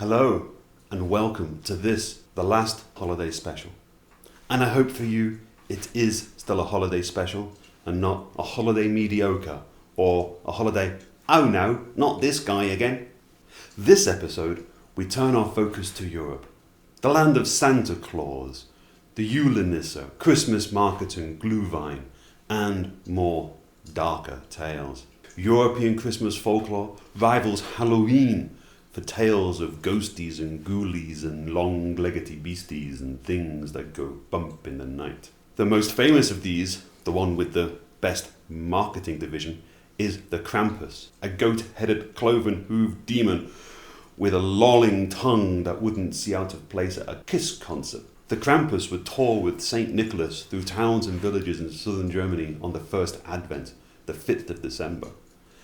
Hello and welcome to this, the last holiday special. And I hope for you it is still a holiday special and not a holiday mediocre or a holiday, oh no, not this guy again. This episode, we turn our focus to Europe, the land of Santa Claus, the Julenisse, Christmas market and Glühwein, and more darker tales. European Christmas folklore rivals Halloween for tales of ghosties and ghoulies and long-leggedy beasties and things that go bump in the night. The most famous of these, the one with the best marketing division, is the Krampus, a goat-headed, cloven-hooved demon with a lolling tongue that wouldn't see out of place at a Kiss concert. The Krampus would tour with St. Nicholas through towns and villages in southern Germany on the first Advent, the 5th of December,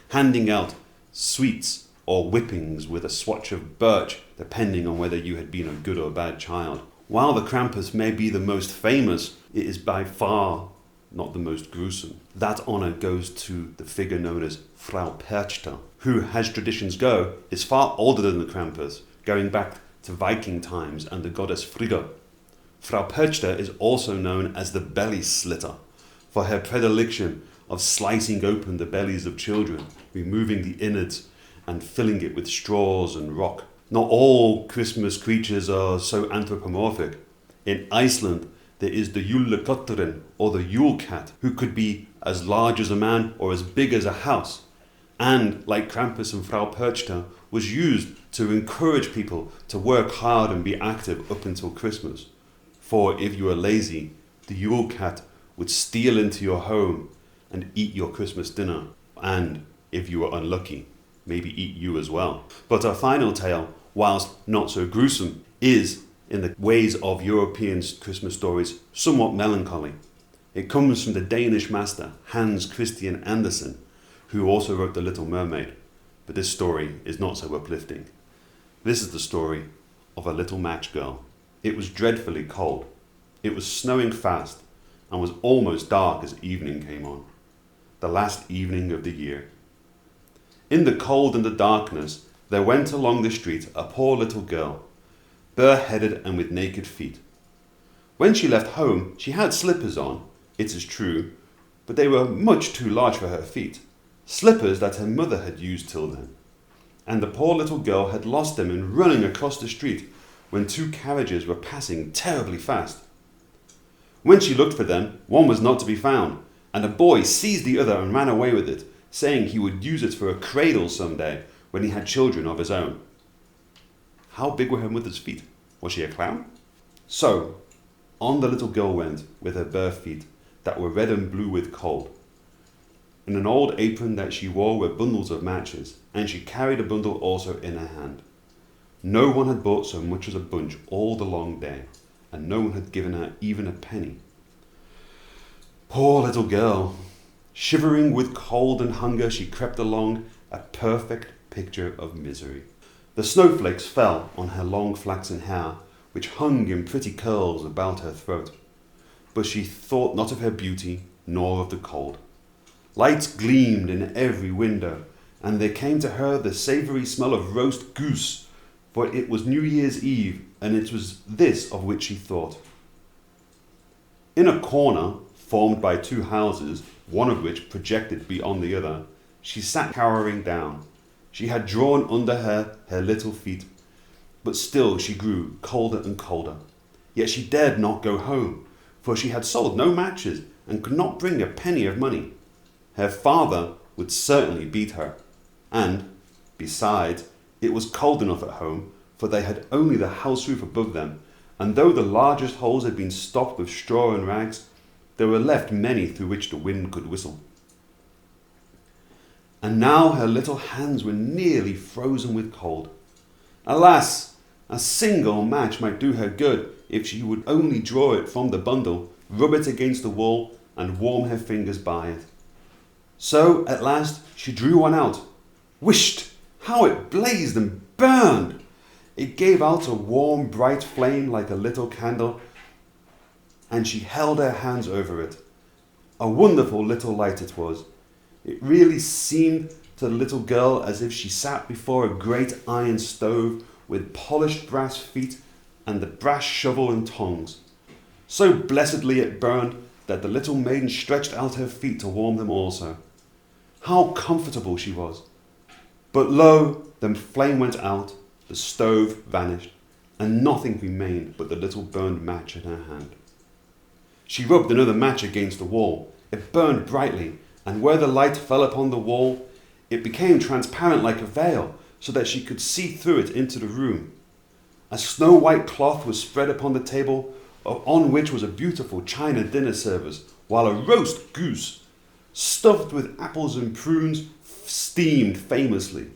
handing out sweets or whippings with a swatch of birch, depending on whether you had been a good or bad child. While the Krampus may be the most famous, it is by far not the most gruesome. That honour goes to the figure known as Frau Perchta, who, as traditions go, is far older than the Krampus, going back to Viking times and the goddess Frigga. Frau Perchta is also known as the belly slitter, for her predilection of slicing open the bellies of children, removing the innards, and filling it with straws and rock. Not all Christmas creatures are so anthropomorphic. In Iceland, there is the Julekötturinn, or the Yule Cat, who could be as large as a man or as big as a house, and, like Krampus and Frau Perchta, was used to encourage people to work hard and be active up until Christmas. For if you were lazy, the Yule Cat would steal into your home and eat your Christmas dinner, and, if you were unlucky, maybe eat you as well. But our final tale, whilst not so gruesome, is, in the ways of European Christmas stories, somewhat melancholy. It comes from the Danish master Hans Christian Andersen, who also wrote The Little Mermaid, but this story is not so uplifting. This is the story of a little match girl. It was dreadfully cold. It was snowing fast and was almost dark as evening came on, the last evening of the year. In the cold and the darkness, there went along the street a poor little girl, bare-headed and with naked feet. When she left home, she had slippers on, it is true, but they were much too large for her feet, slippers that her mother had used till then. And the poor little girl had lost them in running across the street when two carriages were passing terribly fast. When she looked for them, one was not to be found, and a boy seized the other and ran away with it, saying he would use it for a cradle some day when he had children of his own. How big were her mother's feet? Was she a clown? So, on the little girl went with her bare feet that were red and blue with cold. In an old apron that she wore were bundles of matches, and she carried a bundle also in her hand. No one had bought so much as a bunch all the long day, and no one had given her even a penny. Poor little girl! Shivering with cold and hunger, she crept along, a perfect picture of misery. The snowflakes fell on her long flaxen hair, which hung in pretty curls about her throat. But she thought not of her beauty, nor of the cold. Lights gleamed in every window, and there came to her the savoury smell of roast goose, for it was New Year's Eve, and it was this of which she thought. In a corner, formed by two houses, one of which projected beyond the other, she sat cowering down. She had drawn under her little feet, but still she grew colder and colder. Yet she dared not go home, for she had sold no matches and could not bring a penny of money. Her father would certainly beat her, and, besides, it was cold enough at home, for they had only the house roof above them, and though the largest holes had been stopped with straw and rags, there were left many through which the wind could whistle. And now her little hands were nearly frozen with cold. Alas! A single match might do her good if she would only draw it from the bundle, rub it against the wall, and warm her fingers by it. So, at last, she drew one out. Whisht! How it blazed and burned! It gave out a warm, bright flame like a little candle, and she held her hands over it. A wonderful little light it was. It really seemed to the little girl as if she sat before a great iron stove with polished brass feet and the brass shovel and tongs. So blessedly it burned that the little maiden stretched out her feet to warm them also. How comfortable she was! But lo, the flame went out, the stove vanished, and nothing remained but the little burned match in her hand. She rubbed another match against the wall. It burned brightly, and where the light fell upon the wall, it became transparent like a veil, so that she could see through it into the room. A snow-white cloth was spread upon the table, on which was a beautiful china dinner service, while a roast goose, stuffed with apples and prunes, steamed famously,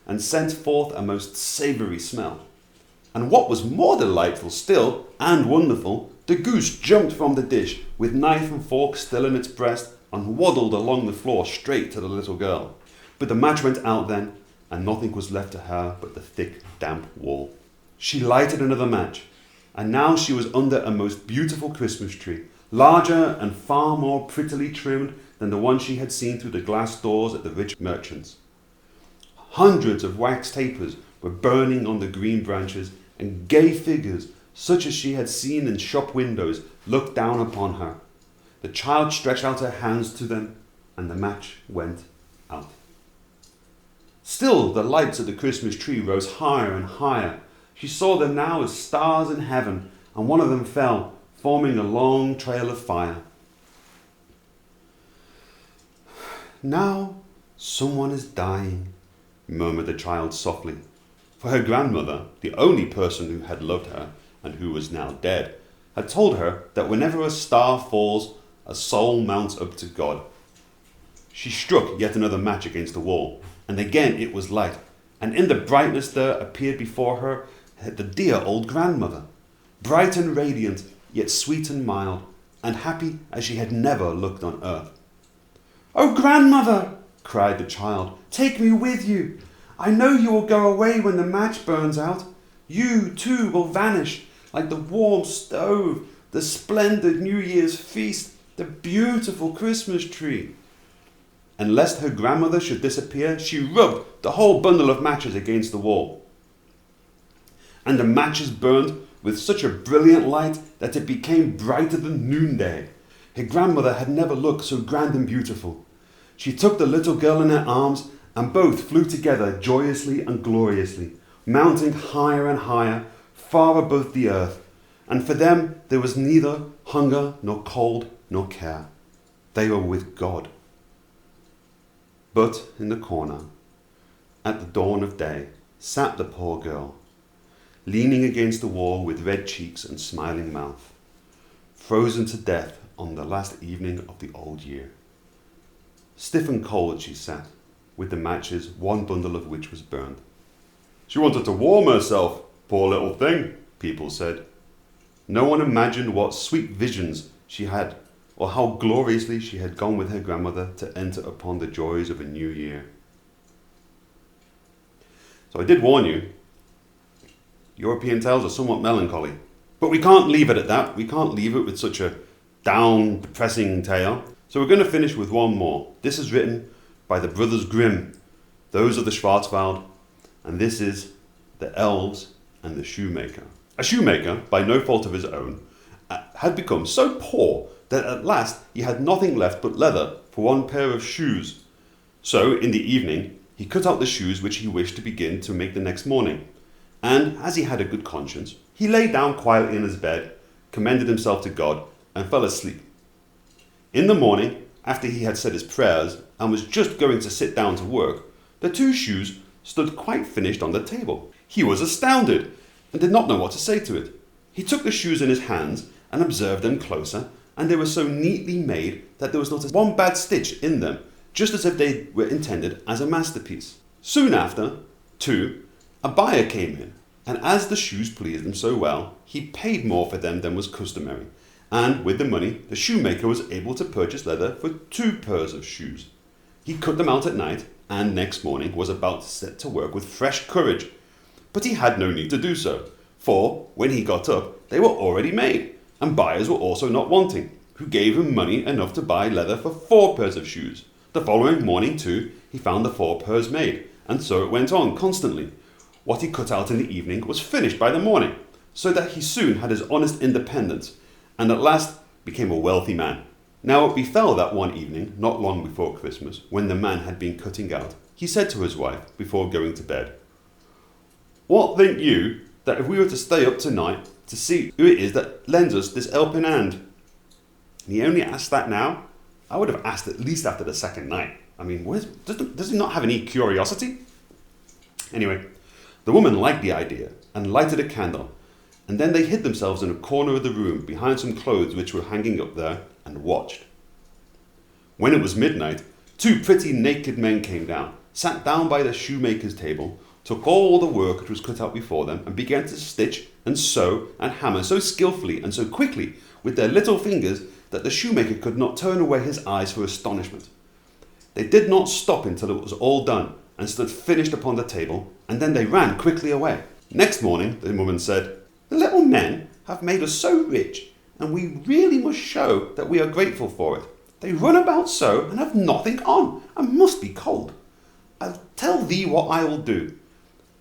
and sent forth a most savoury smell. And what was more delightful still, and wonderful, the goose jumped from the dish, with knife and fork still in its breast, and waddled along the floor straight to the little girl. But the match went out then, and nothing was left to her but the thick, damp wall. She lighted another match, and now she was under a most beautiful Christmas tree, larger and far more prettily trimmed than the one she had seen through the glass doors at the rich merchants'. Hundreds of wax tapers were burning on the green branches, and gay figures, such as she had seen in shop windows, looked down upon her. The child stretched out her hands to them, and the match went out. Still the lights of the Christmas tree rose higher and higher. She saw them now as stars in heaven, and one of them fell, forming a long trail of fire. "Now someone is dying," murmured the child softly, for her grandmother, the only person who had loved her, and who was now dead, had told her that whenever a star falls, a soul mounts up to God. She struck yet another match against the wall, and again it was light, and in the brightness there appeared before her the dear old grandmother, bright and radiant, yet sweet and mild, and happy as she had never looked on earth. "Oh, grandmother!" cried the child, "take me with you. I know you will go away when the match burns out. You, too, will vanish, like the warm stove, the splendid New Year's feast, the beautiful Christmas tree." And lest her grandmother should disappear, she rubbed the whole bundle of matches against the wall. And the matches burned with such a brilliant light that it became brighter than noonday. Her grandmother had never looked so grand and beautiful. She took the little girl in her arms, and both flew together joyously and gloriously, mounting higher and higher, far above the earth. And for them there was neither hunger nor cold nor care. They were with God. But in the corner, at the dawn of day, sat the poor girl, leaning against the wall with red cheeks and smiling mouth, frozen to death on the last evening of the old year. Stiff and cold she sat, with the matches, one bundle of which was burned. "She wanted to warm herself, poor little thing," people said. No one imagined what sweet visions she had, or how gloriously she had gone with her grandmother to enter upon the joys of a new year. So I did warn you, European tales are somewhat melancholy, but we can't leave it at that. We can't leave it with such a down, depressing tale. So we're going to finish with one more. This is written by the brothers Grimm, those of the Schwarzwald, and this is The Elves and the Shoemaker. A shoemaker, by no fault of his own, had become so poor that at last he had nothing left but leather for one pair of shoes. So in the evening he cut out the shoes which he wished to begin to make the next morning, and as he had a good conscience, he lay down quietly in his bed, commended himself to God, and fell asleep. In the morning, after he had said his prayers and was just going to sit down to work, the two shoes stood quite finished on the table. He was astounded and did not know what to say to it. He took the shoes in his hands and observed them closer, and they were so neatly made that there was not one bad stitch in them, just as if they were intended as a masterpiece. Soon after, too, a buyer came in, and as the shoes pleased him so well, he paid more for them than was customary, and with the money the shoemaker was able to purchase leather for 2 pairs of shoes. He cut them out at night, and next morning was about to set to work with fresh courage. But he had no need to do so, for when he got up they were already made, and buyers were also not wanting, who gave him money enough to buy leather for 4 pairs of shoes. The following morning too he found the 4 pairs made, and so it went on constantly. What he cut out in the evening was finished by the morning, so that he soon had his honest independence, and at last became a wealthy man. Now it befell that one evening, not long before Christmas, when the man had been cutting out, he said to his wife before going to bed, "What think you that if we were to stay up tonight to see who it is that lends us this helping hand?" And he only asked that now. I would have asked at least after the second night. I mean, does he not have any curiosity? Anyway, the woman liked the idea and lighted a candle, and then they hid themselves in a corner of the room behind some clothes which were hanging up there and watched. When it was midnight, two pretty naked men came down, sat down by the shoemaker's table, took all the work which was cut out before them, and began to stitch and sew and hammer so skillfully and so quickly with their little fingers that the shoemaker could not turn away his eyes for astonishment. They did not stop until it was all done and stood finished upon the table, and then they ran quickly away. Next morning the woman said, "The little men have made us so rich, and we really must show that we are grateful for it. They run about so and have nothing on, and must be cold. I'll tell thee what I will do.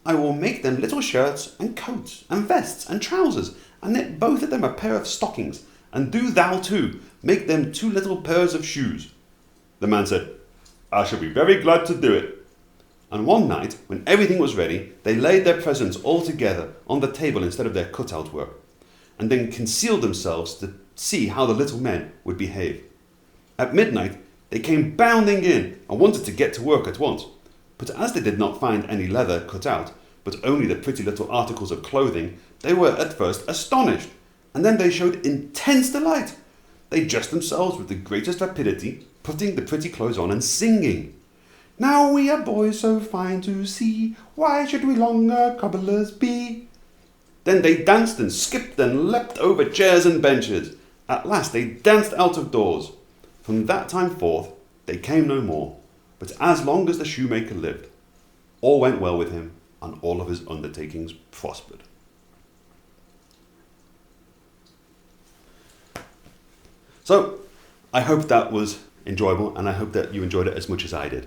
I will make them little shirts and coats and vests and trousers, and knit both of them a pair of stockings, and do thou too make them 2 little pairs of shoes." The man said, "I shall be very glad to do it." And one night, when everything was ready, they laid their presents all together on the table instead of their cut-out work, and then concealed themselves to see how the little men would behave. At midnight, they came bounding in and wanted to get to work at once, but as they did not find any leather cut out, but only the pretty little articles of clothing, they were at first astonished, and then they showed intense delight. They dressed themselves with the greatest rapidity, putting the pretty clothes on and singing, "Now we are boys so fine to see, why should we longer cobblers be?" Then they danced and skipped and leapt over chairs and benches. At last they danced out of doors. From that time forth they came no more, but as long as the shoemaker lived, all went well with him, and all of his undertakings prospered. So, I hope that was enjoyable, and I hope that you enjoyed it as much as I did.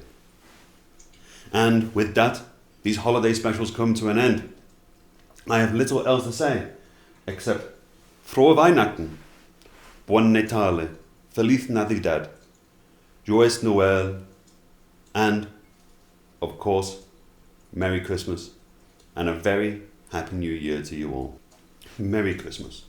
And with that, these holiday specials come to an end. I have little else to say, except Frohe Weihnachten, Buon Natale, Feliz Navidad, Joyeux Noël, and, of course, Merry Christmas, and a very Happy New Year to you all. Merry Christmas.